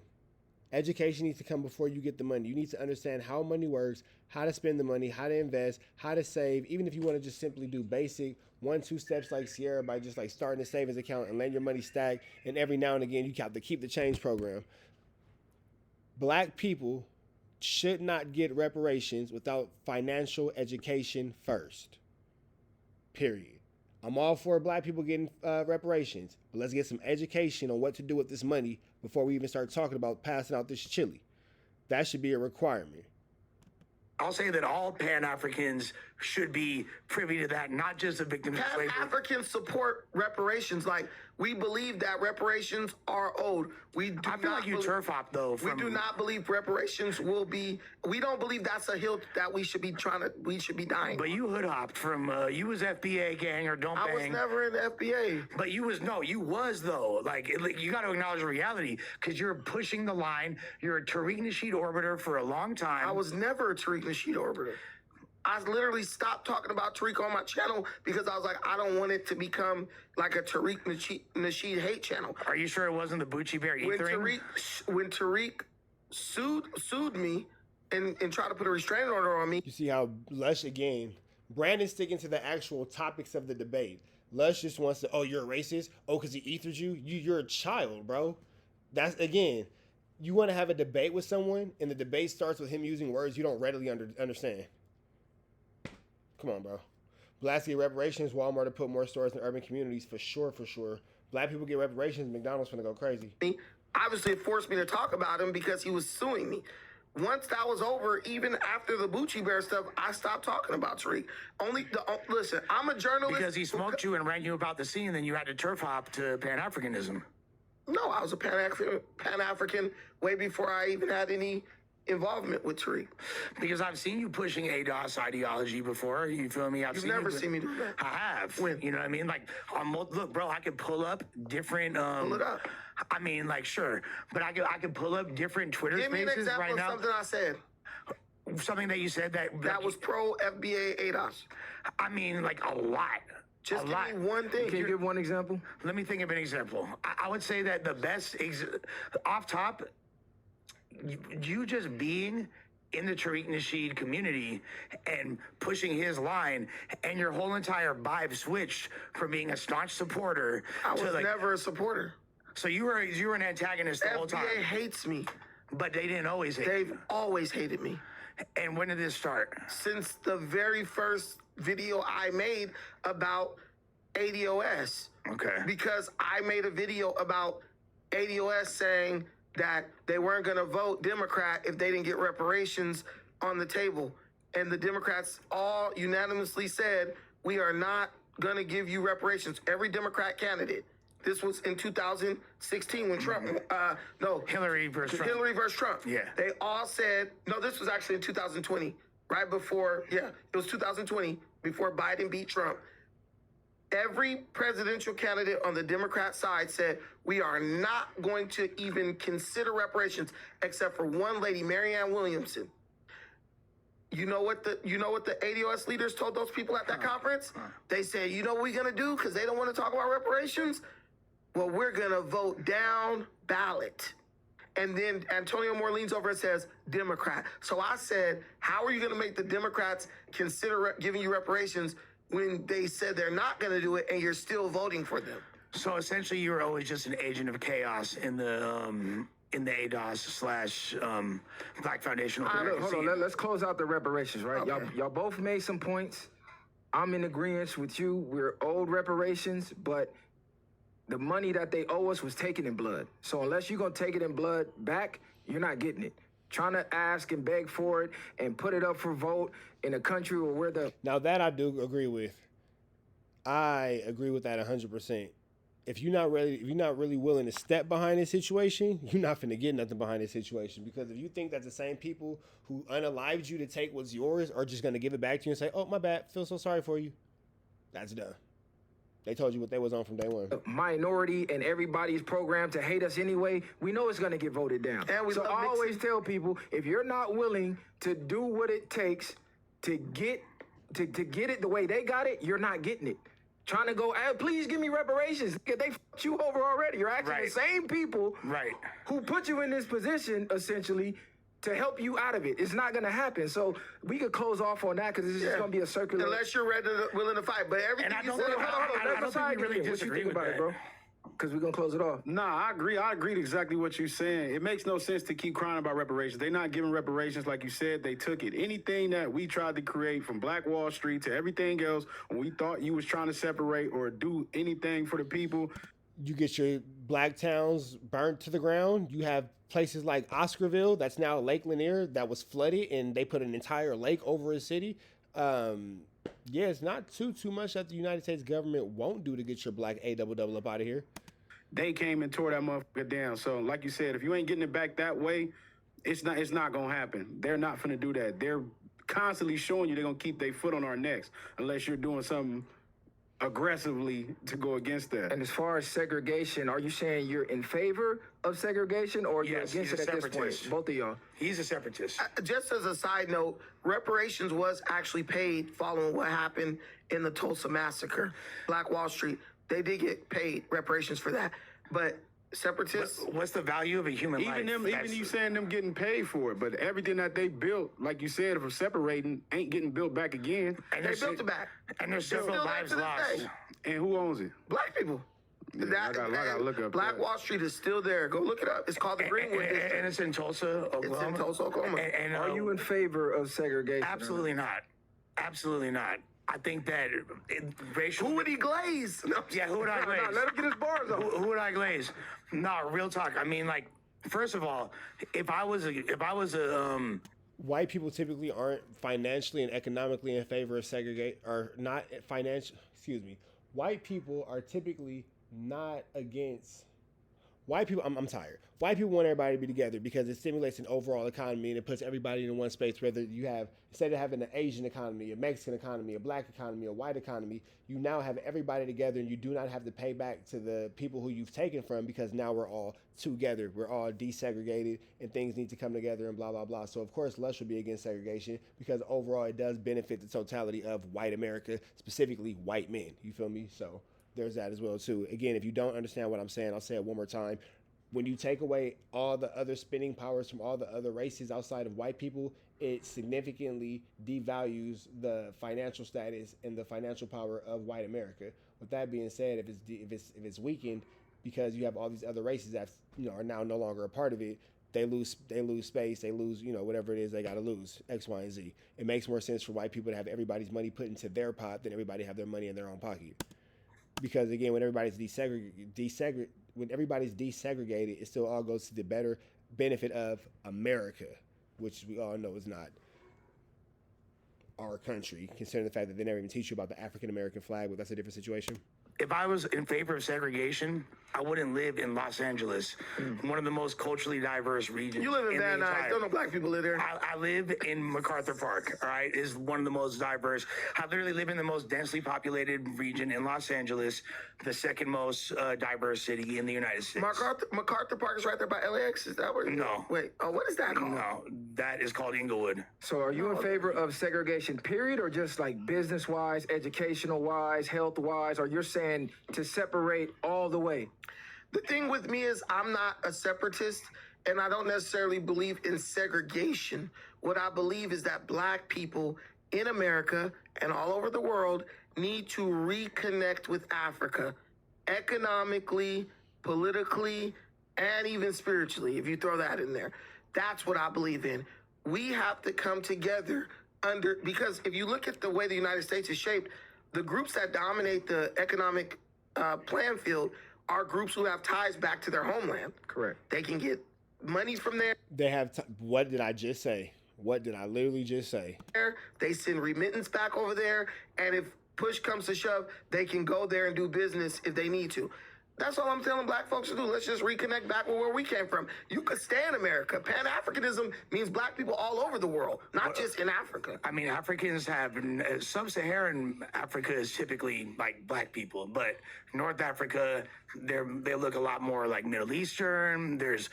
Education needs to come before you get the money. You need to understand how money works, how to spend the money, how to invest, how to save. Even if you want to just simply do basic 1-2 steps like Sierra by just like starting a savings account and letting your money stack, and every now and again you have to keep the change program. Black people should not get reparations without financial education first. Period. I'm all for black people getting reparations, but let's get some education on what to do with this money before we even start talking about passing out this chili. That should be a requirement. I'll say that all Pan-Africans should be privy to that, not just the victims of slavery. Pan-Africans support reparations. Like, we believe that reparations are owed. I feel like you turf hop, though. We do not believe reparations will be. We don't believe that's a hill that we should be dying. But you hood hopped from you was FBA gang or don't bang. I was never in the FBA. But you was though. Like you got to acknowledge the reality because you're pushing the line. You're a Tariq Nasheed orbiter for a long time. I was never a Tariq Nasheed orbiter. I literally stopped talking about Tariq on my channel because I was like, I don't want it to become like a Tariq Nasheed hate channel. Are you sure it wasn't the Bucci Bear ethering? When Tariq sued me and tried to put a restraining order on me. You see how Lush, again, Brandon's sticking to the actual topics of the debate. Lush just wants to, oh, you're a racist? Oh, because he ethered you? You're a child, bro. That's, again, you want to have a debate with someone, and the debate starts with him using words you don't readily understand. Come on, bro. Blacks get reparations. Walmart to put more stores in urban communities for sure, for sure. Black people get reparations. McDonald's finna go crazy. Obviously, it forced me to talk about him because he was suing me. Once that was over, even after the Bucci Bear stuff, I stopped talking about Tariq. Listen, I'm a journalist. Because he smoked you and ran you about the scene, then you had to turf hop to Pan-Africanism. No, I was a Pan-African way before I even had any involvement with Tariq. Because I've seen you pushing ADOS ideology before. You feel me? You've never seen me do that. I have. When? You know what I mean? Like, look, bro, I could pull up different. Pull it up. I mean, like, sure, but I could pull up different Twitter Give me spaces an example right of now. something I said. Something that you said that was pro FBA ADOS. I mean, like a lot. Just give me one thing. Can you give one example? Let me think of an example. I would say that the best off top. You just being in the Tariq Nasheed community and pushing his line, and your whole entire vibe switched from being a staunch supporter I was never a supporter. So you were an antagonist the whole time. FBA hates me. But they didn't always hate you. They've always hated me. And when did this start? Since the very first video I made about ADOS. Okay. Because I made a video about ADOS saying that they weren't going to vote Democrat if they didn't get reparations on the table. And the Democrats all unanimously said, we are not going to give you reparations. Every Democrat candidate. This was in 2016 when Trump, Hillary versus Trump. Hillary versus Trump. Yeah. They all said, no, this was actually in 2020, right before, it was 2020, before Biden beat Trump. Every presidential candidate on the Democrat side said, we are not going to even consider reparations, except for one lady, Marianne Williamson. You know what the ADOS leaders told those people at that conference? They said, you know what we're going to do because they don't want to talk about reparations? Well, we're going to vote down ballot. And then Antonio Moore leans over and says, Democrat. So I said, how are you going to make the Democrats consider giving you reparations when they said they're not going to do it and you're still voting for them? So essentially, you were always just an agent of chaos in the ADOS / Black Foundation. Hold on, let's close out the reparations, right? Okay. Y'all both made some points. I'm in agreement with you. We're owed reparations, but the money that they owe us was taken in blood. So unless you're going to take it in blood back, you're not getting it. Trying to ask and beg for it and put it up for vote in a country where we're the... Now that I do agree with. I agree with that 100%. If you're not really willing to step behind this situation, you're not finna get nothing behind this situation. Because if you think that the same people who unalived you to take what's yours are just gonna give it back to you and say, "Oh, my bad, feel so sorry for you," that's done. They told you what they was on from day one. Minority and everybody's programmed to hate us anyway. We know it's gonna get voted down. And so I always tell people, if you're not willing to do what it takes to get it the way they got it, you're not getting it. Trying to go, hey, please give me reparations. They fucked you over already. You're actually the same people who put you in this position, essentially, to help you out of it. It's not going to happen. So we could close off on that because it's just going to be a circular... Unless you're willing to fight. But everything you said... I don't think we really disagree with that, bro. Because we're going to close it off. Nah, I agree. I agree exactly what you're saying. It makes no sense to keep crying about reparations. They're not giving reparations like you said. They took it. Anything that we tried to create from Black Wall Street to everything else, when we thought you was trying to separate or do anything for the people. You get your black towns burnt to the ground. You have places like Oscarville, that's now Lake Lanier, that was flooded, and they put an entire lake over a city. Yeah, it's not too much that the United States government won't do to get your black A-double up out of here. They came and tore that motherfucker down. So, like you said, if you ain't getting it back that way, it's not gonna happen. They're not finna do that. They're constantly showing you they're gonna keep their foot on our necks unless you're doing something aggressively to go against that. And as far as segregation, are you saying you're in favor of segregation or you're against it at this point? Both of y'all. He's a separatist. Just as a side note, reparations was actually paid following what happened in the Tulsa massacre, Black Wall Street. They did get paid reparations for that. But separatists... What's the value of a human life? Even you saying them getting paid for it, but everything that they built, like you said, from separating, ain't getting built back again. And they built it back. And there's several lives lost. And who owns it? Black people. Yeah, I gotta look up Black Wall Street is still there. Go look it up. It's called the Greenwood District. And it's in Tulsa, Oklahoma. It's in Tulsa, Oklahoma. And are you in favor of segregation? Absolutely not. Absolutely not. I think that racial... Who would he glaze? No. Yeah, who would I glaze? Let him get his bars up. Who would I glaze? No, real talk. I mean, like, first of all, if I was a white people typically aren't financially and economically in favor of segregate, or not financial. Excuse me. White people are typically not against. White people, I'm tired. White people want everybody to be together because it stimulates an overall economy and it puts everybody in one space. Whether you have, instead of having an Asian economy, a Mexican economy, a black economy, a white economy, you now have everybody together and you do not have to pay back to the people who you've taken from because now we're all together. We're all desegregated and things need to come together and blah, blah, blah. So, of course, Lush would be against segregation because overall it does benefit the totality of white America, specifically white men. You feel me? So there's that as well, too. Again, if you don't understand what I'm saying, I'll say it one more time. When you take away all the other spending powers from all the other races outside of white people, it significantly devalues the financial status and the financial power of white America. With that being said, if it's weakened because you have all these other races that are now no longer a part of it, they lose space, they lose whatever it is they got to lose, X, Y, and Z. It makes more sense for white people to have everybody's money put into their pot than everybody have their money in their own pocket. Because again, when everybody's desegregated, it still all goes to the better benefit of America, which we all know is not our country, considering the fact that they never even teach you about the African American flag, but that's a different situation. if I was in favor of segregation, I wouldn't live in Los Angeles, one of the most culturally diverse regions. You live in Van the Nuys. entire- Don't know black people live there. I live in MacArthur Park, all right? Is one of the most diverse. I literally live in the most densely populated region in Los Angeles, the second most diverse city in the United States. MacArthur Park is right there by LAX? Is that where? No. Wait, what is that called? No, that is called Inglewood. So are you in favor of segregation, period, or just like business-wise, educational-wise, health-wise, or you're saying to separate all the way? The thing with me is I'm not a separatist, and I don't necessarily believe in segregation. What I believe is that black people in America and all over the world need to reconnect with Africa economically, politically, and even spiritually, if you throw that in there. That's what I believe in. We have to come together because if you look at the way the United States is shaped, the groups that dominate the economic playing field are groups who have ties back to their homeland. Correct. They can get money from there. They have. What did I just say? What did I literally just say? They send remittance back over there, and if push comes to shove, they can go there and do business if they need to. That's all I'm telling black folks to do. Let's just reconnect back with where we came from. You could stay in America. Pan-Africanism means black people all over the world, not just in Africa. I mean, Africans have, sub-Saharan Africa is typically like black people, but North Africa, they look a lot more like Middle Eastern. There's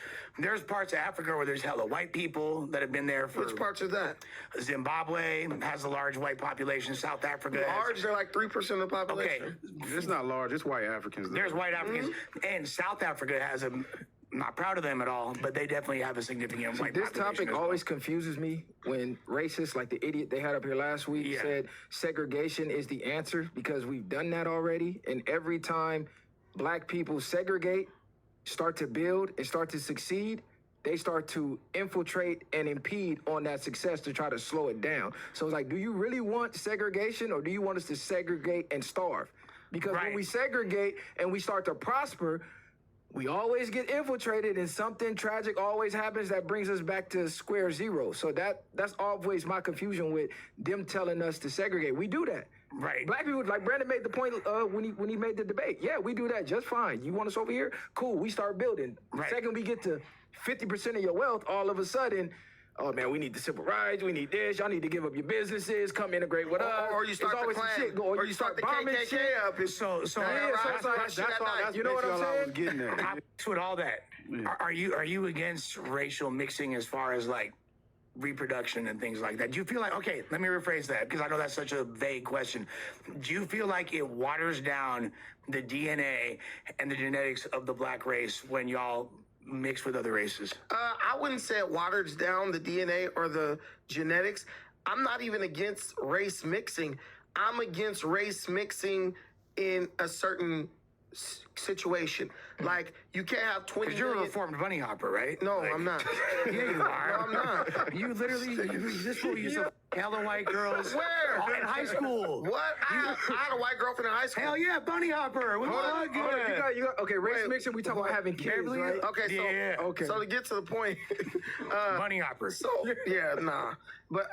parts of Africa where there's hella white people that have been there for. Which parts of that? Zimbabwe has a large white population. South Africa large, they're like 3% of the population. Okay. It's not large. It's white Africans. Though. There's white Africans. And South Africa has I'm not proud of them at all, but they definitely have a significant white This population. topic as well. always confuses me when racists, like the idiot they had up here last week, said segregation is the answer because we've done that already. And every time black people segregate, start to build, and start to succeed, they start to infiltrate and impede on that success to try to slow it down. So it's like, do you really want segregation, or do you want us to segregate and starve? Because when we segregate and we start to prosper, we always get infiltrated, and something tragic always happens that brings us back to square zero. So that's always my confusion with them telling us to segregate. We do that. Right. Black people, like Brandon made the point when he made the debate. Yeah, we do that just fine. You want us over here? Cool. We start building. The second we get to 50% of your wealth, all of a sudden, oh man, we need the civil rights, we need this, y'all need to give up your businesses, come integrate with us. Or you start the Klan, or you start the KKK up. You know what I'm saying? Getting at. I'm with all that. Are you against racial mixing as far as like reproduction and things like that? Do you feel like, okay, let me rephrase that because I know that's such a vague question. Do you feel like it waters down the DNA and the genetics of the black race when y'all mix with other races? I wouldn't say it waters down the DNA or the genetics. I'm not even against race mixing. I'm against race mixing in a certain situation. Like, you can't have 20 Because you're a million... reformed bunny hopper, right? No, like, I'm not. Yeah, you are. No, I'm not. You literally, this fool used to hella white girls. Where? In high school. What? I had a white girlfriend in high school. Hell yeah, bunny hopper. You got, okay, race mixing, we talk about having kids, right? Okay, so, yeah. So to get to the point... bunny hopper. So, yeah, nah. But,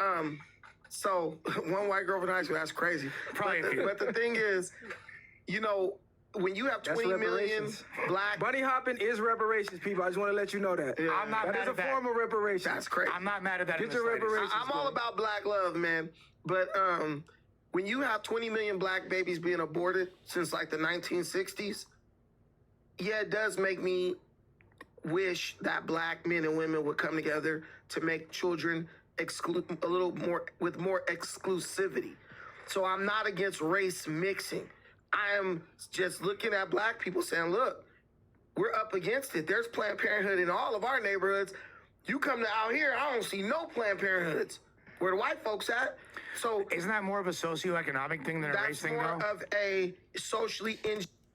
so, one white girlfriend in high school, that's crazy. Probably But the thing is, you know, when you have 20 million black... Bunny hopping is reparations, people. I just want to let you know that. Yeah. I'm not that mad is at a that. form of reparations. That's crazy. I'm not mad at that. Get your reparations. I'm all about black love, man. But when you have 20 million black babies being aborted since like the 1960s, yeah, it does make me wish that black men and women would come together to make children a little more with more exclusivity. So I'm not against race mixing. I am just looking at black people saying, look, we're up against it. There's Planned Parenthood in all of our neighborhoods. You come to out here, I don't see no Planned Parenthoods. Where the white folks at? So isn't that more of a socioeconomic thing than a race thing, though? That's more of a socially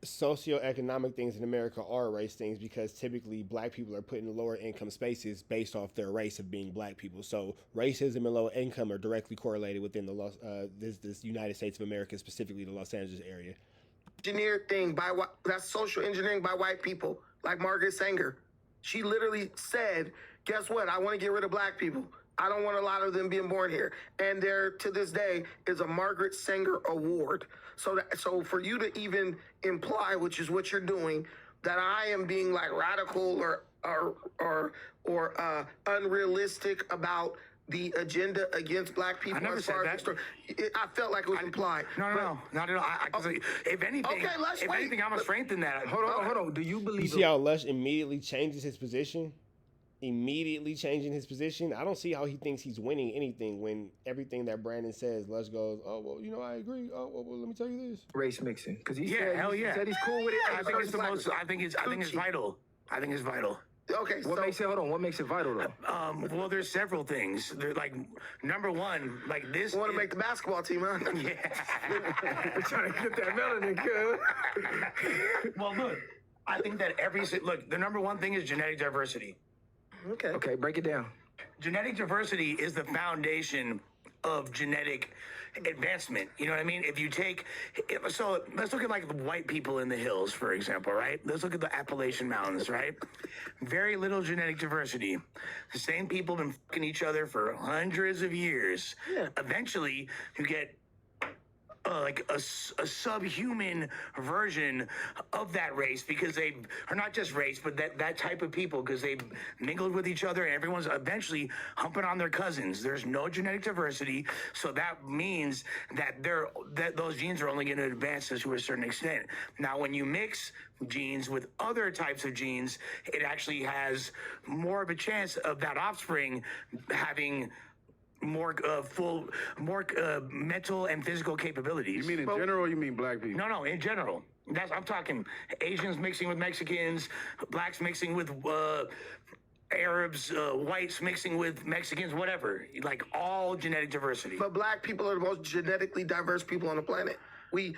Socioeconomic things in America are race things because typically black people are put in lower income spaces based off their race of being black people. So racism and low income are directly correlated within the this United States of America, specifically the Los Angeles area. Engineered thing that's social engineering by white people, like Margaret Sanger. She literally said, guess what? I want to get rid of black people. I don't want a lot of them being born here. And there, to this day, is a Margaret Sanger Award. So for you to even imply, which is what you're doing, that I am being like radical or unrealistic about the agenda against black people. I never as said far that. as I felt like it was implied. No, not at all. If anything, Okay, let's if wait. anything, I'm gonna strengthen that. Hold on. Do you believe? You see how Lush immediately changes his position? Immediately changing his position. I don't see how he thinks he's winning anything when everything that Brandon says, Lush goes, oh, well, you know, I agree. Oh, well, let me tell you this. Race mixing, because he said he's cool with it. I think it's the most. I think it's vital. I think it's vital. Okay, what makes it? Hold on. What makes it vital though? Well, there's several things. They're like number one, like this. You want to make the basketball team, huh? Yeah. We're trying to get that melanin, cuz. Well, look, I think that the number one thing is genetic diversity. Okay, break it down. Genetic diversity is the foundation of genetic advancement. You know what I mean? So let's look at like the white people in the hills, for example, right? Let's look at the Appalachian Mountains, right? Very little genetic diversity. The same people have been fucking each other for hundreds of years. Yeah. Eventually, you get like a subhuman version of that race because they are not just race, but that type of people because they've mingled with each other and everyone's eventually humping on their cousins. There's no genetic diversity, so that means that those genes are only going to advance to a certain extent. Now, when you mix genes with other types of genes, it actually has more of a chance of that offspring having more mental and physical capabilities. You mean in general or you mean black people? No, in general. I'm talking Asians mixing with Mexicans, blacks mixing with Arabs, whites mixing with Mexicans, whatever. Like all genetic diversity. But black people are the most genetically diverse people on the planet. We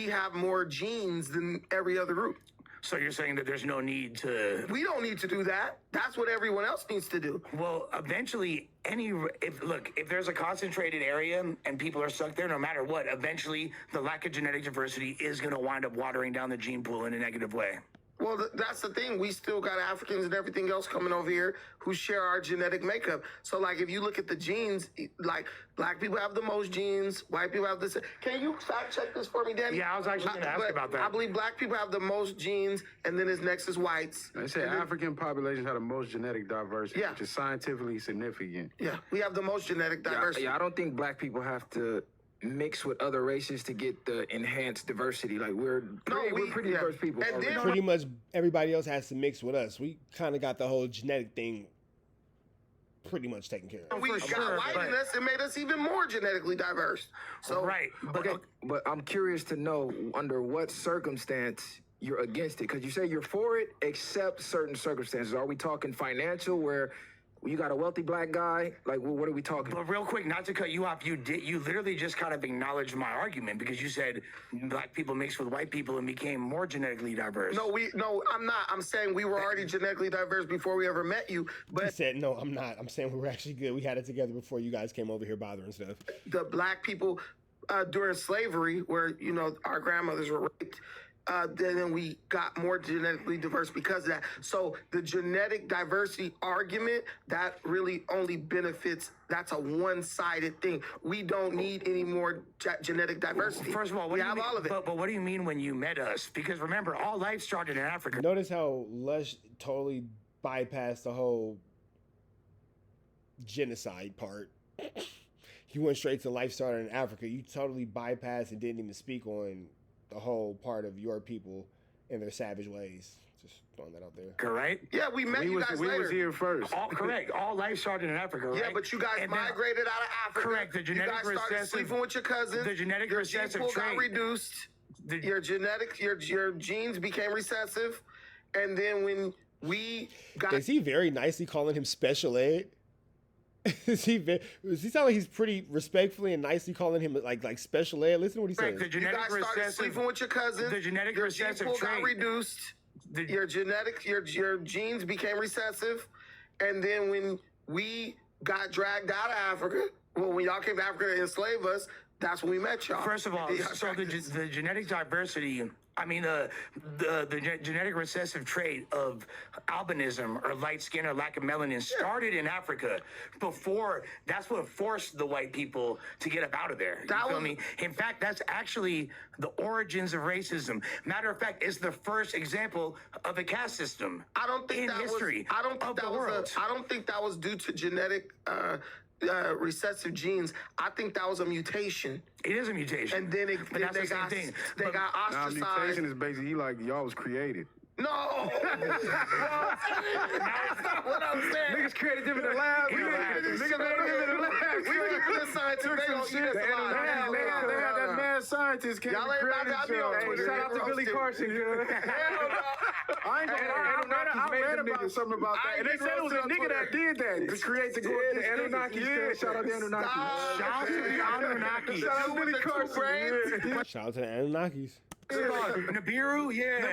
have more genes than every other group. So you're saying that there's no need to... We don't need to do that. That's what everyone else needs to do. Well, eventually, if there's a concentrated area and people are stuck there, no matter what, eventually the lack of genetic diversity is going to wind up watering down the gene pool in a negative way. Well, that's the thing. We still got Africans and everything else coming over here who share our genetic makeup. So, like, if you look at the genes, like, black people have the most genes, white people have this. Can you fact check this for me, Danny? Yeah, I was actually going to ask about that. I believe black people have the most genes, and then his next is whites. They say African populations have the most genetic diversity, which is scientifically significant. Yeah, we have the most genetic diversity. Yeah, I don't think black people have to mix with other races to get the enhanced diversity. Like we're pretty diverse people. And then pretty much everybody else has to mix with us. We kind of got the whole genetic thing pretty much taken care of. We got white in us and made us even more genetically diverse. So right. But I'm curious to know under what circumstance you're against it, because you say you're for it except certain circumstances. Are we talking financial where you got a wealthy black guy? Like, what are we talking? But real quick, not to cut you off, you literally just kind of acknowledged my argument because you said black people mixed with white people and became more genetically diverse. No, I'm not. I'm saying we were already genetically diverse before we ever met you. But he said, no, I'm not. I'm saying we were actually good. We had it together before you guys came over here bothering stuff. The black people during slavery, where our grandmothers were raped. Then we got more genetically diverse because of that. So the genetic diversity argument, that really only benefits, that's a one-sided thing. We don't need any more genetic diversity. First of all, we have all of it. But what do you mean when you met us? Because remember, all life started in Africa. Notice how Lush totally bypassed the whole genocide part. He went straight to life started in Africa. You totally bypassed and didn't even speak on the whole part of your people and their savage ways. Just throwing that out there. Correct? Yeah, we met you guys later. We was here first. Correct. All life started in Africa, right? Yeah, but you guys migrated out of Africa. Correct. The genetic you guys started sleeping with your cousins. The genetic recessive trait. trait got reduced. Your genes became recessive. And then when we got... Is he very nicely calling him special ed? Does he sound like he's pretty respectfully and nicely calling him like special ed? Listen to what he says. The genetic you guys started sleeping with your cousins. The genetic recessive trait got reduced. Your genes became recessive, and then when we got dragged out of Africa, when y'all came to Africa to enslave us, that's when we met y'all. First of all, so the genetic diversity I mean, genetic recessive trait of albinism or light skin or lack of melanin started in Africa before. That's what forced the white people to get up out of there. You feel me? In fact, that's actually the origins of racism. Matter of fact, it's the first example of a caste system. I don't think in that history. I don't think of that the was. world. I don't think that was due to genetic. Recessive genes. I think that was a mutation. It is a mutation. And then, but that's the same thing. They got Nah, ostracized. mutation is basically like y'all was created. No! That's not what I'm saying. Niggas created them in the lab. Niggas made them in the lab. We didn't get this scientists. They gonna eat us alive. They had that mad scientist came Y'all and ain't about created to be on y'all. Twitter. Shout out to Billy Carson, girl. I read about something about that. And they said it was a nigga that did that to create the The Anunnaki. Shout out to Anunnaki. Shout out to the Anunnaki. Shout out to Billy Carson. Shout out to the Anunnakis. Nibiru? Yeah.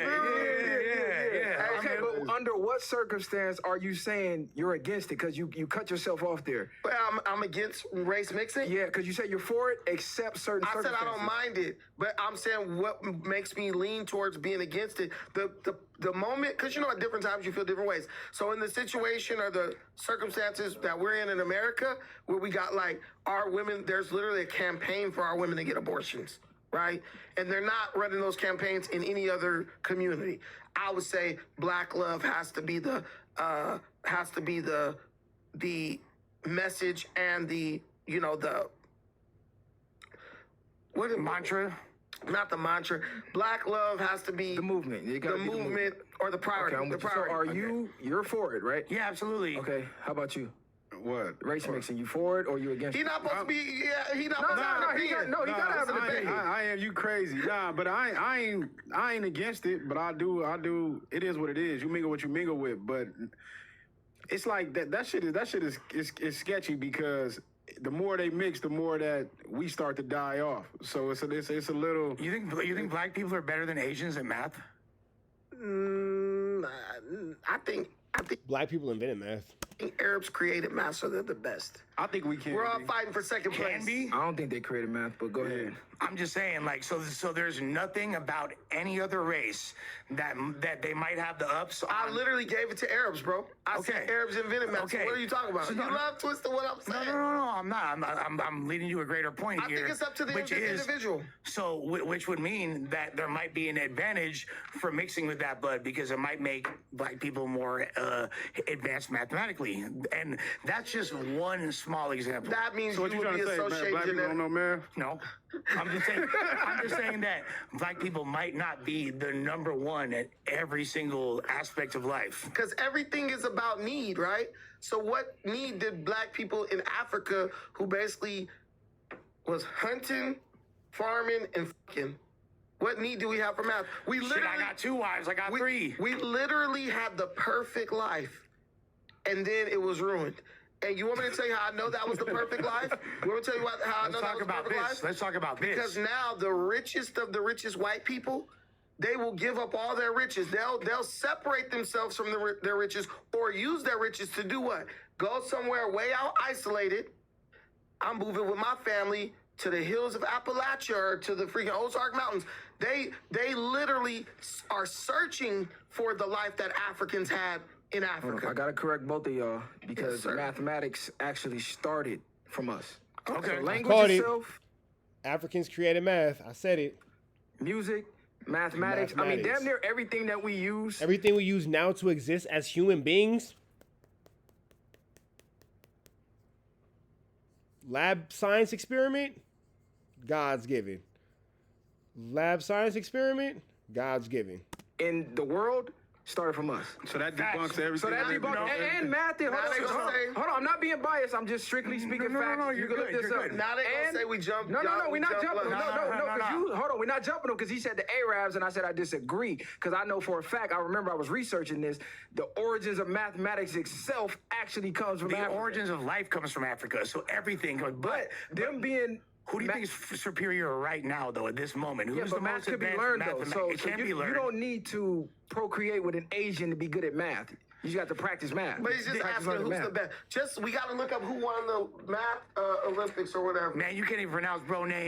Okay, but under what circumstance are you saying you're against it? Because you cut yourself off there. But I'm against race mixing. Yeah, because you said you're for it, except certain I said circumstances. I don't mind it, but I'm saying what makes me lean towards being against it. The moment, because you know at different times you feel different ways. So in the situation or the circumstances that we're in America, where we got like our women, there's literally a campaign for our women to get abortions, right? And they're not running those campaigns in any other community. I would say Black love has to be the message and the Mantra? Not the mantra. Black love has to be The movement. You the gotta be the movement or the priority. Okay, I'm the with you. So priority. you're for it, right? Yeah, absolutely. Okay, how about you? What? Race mixing, you for it or you against He it? not supposed to be. Yeah, he not supposed to No, have he an got, opinion. he gotta have an opinion. I am. You crazy? Nah, but I ain't against it. But I do. It is what it is. You mingle what you mingle with. But it's like that shit is sketchy because the more they mix, the more that we start to die off. So it's a little. You think black people are better than Asians at math? I think Black people invented math. Arabs created math, so they're the best. I think we can. We're all fighting for second place. Can be. I don't think they created math, but go ahead. I'm just saying, like, so there's nothing about any other race that they might have the ups. I literally gave it to Arabs, bro. I said Okay. Arabs invented math. So Okay. what are you talking about? So You no- love twisting what I'm saying. No, I'm not. I'm leading you a greater point I here. think it's up to the which is- individual. So, which would mean that there might be an advantage for mixing with that blood because it might make black people more advanced mathematically, and that's just one small example. That means So what you you would trying be to say, man? associated Black people don't know math? No, I'm just saying that black people might not be the number one at every single aspect of life. because everything is about need, right? So what need did black people in Africa who basically was hunting, farming, and fucking? What need do we have for math? We Shit, literally I got 2 wives. I got 3. We literally had the perfect life, and then it was ruined. And you want me to tell you how I know that was the perfect life? You want me to tell you how I know Let's that talk was the about perfect this. life? Let's talk about this. Because now the richest of the richest white people, they will give up all their riches. They'll separate themselves from their riches or use their riches to do what? Go somewhere way out isolated. I'm moving with my family to the hills of Appalachia or to the freaking Ozark Mountains. They literally are searching for the life that Africans had in Africa. I gotta correct both of y'all because sir. mathematics actually started from us. Okay. So caught language it. itself, Africans created math. I said it. music, mathematics. I mean, Mathematics. damn near everything that we use. Everything we use now to exist as human beings. Lab science experiment, God's given. Lab science experiment, God's given. in the world started from us. So that debunks everything. So that debunk and math. Hold Now they gonna on, say- hold on. I'm not being biased. I'm just strictly speaking facts. no, You you're can look good, this you're up. good. Now they gonna say we jumped. No, y'all, we're not jumped jumping. left. Hold on, we're not jumping them because he said the Arabs, and I said I disagree because I know for a fact. I remember I was researching this. The origins of mathematics itself actually comes from The Africa. origins of life comes from Africa, so everything goes. But them being who do you think is superior right now, though, at this moment? Who's yeah, the but math most could be advanced learned though. mathematician? So It can be you learned. don't need to procreate with an Asian to be good at math. You just got to practice math. But he's just Practice asking learning who's math. the best. We got to look up who won the math Olympics or whatever. Man, you can't even pronounce bro name.